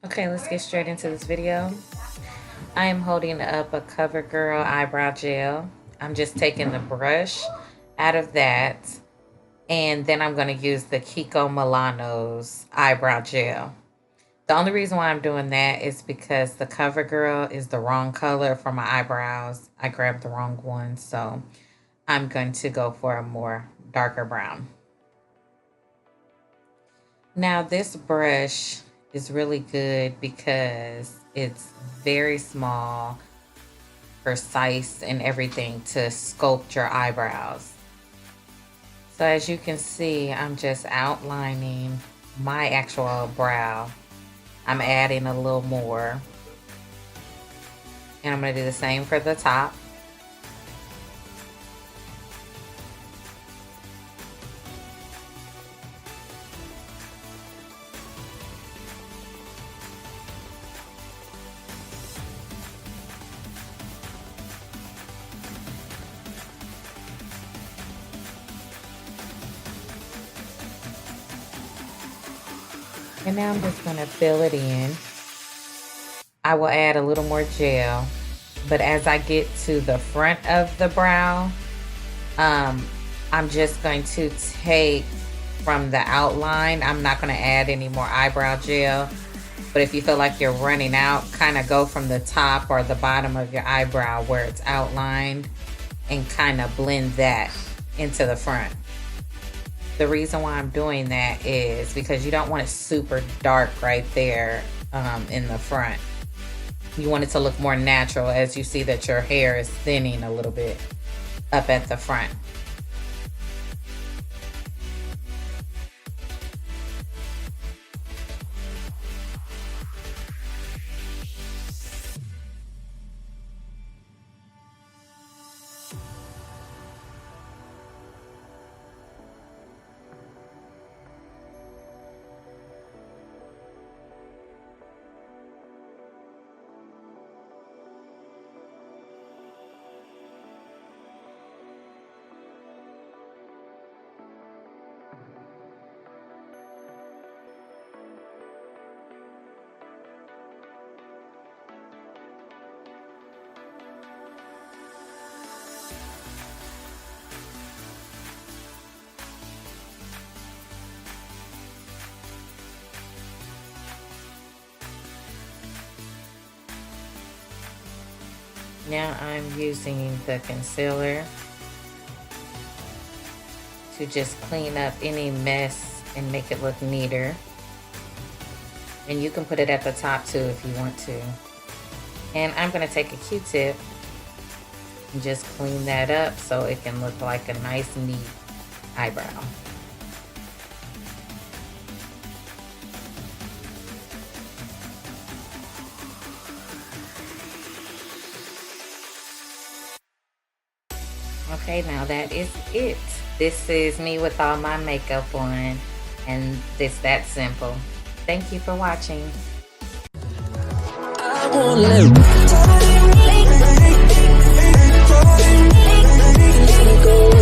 Okay, let's get straight into this video. I am holding up a CoverGirl eyebrow gel. I'm just taking the brush out of that, and then I'm going to use the Kiko Milano's eyebrow gel. The only reason why I'm doing that is because the CoverGirl is the wrong color for my eyebrows. I grabbed the wrong one, so I'm going to go for a more darker brown. Now this brush is really good because it's very small, precise, and everything to sculpt your eyebrows. So as you can see, I'm just outlining my actual brow. I'm adding a little more. And I'm going to do the same for the top. And now I'm just going to fill it in. I will add a little more gel, but as I get to the front of the brow, I'm just going to take from the outline. I'm not going to add any more eyebrow gel, but if you feel like you're running out, kind of go from the top or the bottom of your eyebrow where it's outlined and kind of blend that into the front. The reason why I'm doing that is because you don't want it super dark right there in the front. You want it to look more natural as you see that your hair is thinning a little bit up at the front. Now I'm using the concealer to just clean up any mess and make it look neater. And you can put it at the top too if you want to. And I'm going to take a Q-tip and just clean that up so it can look like a nice, neat eyebrow. Okay, now that is it. This is me with all my makeup on, and it's that simple. Thank you for watching. I won't let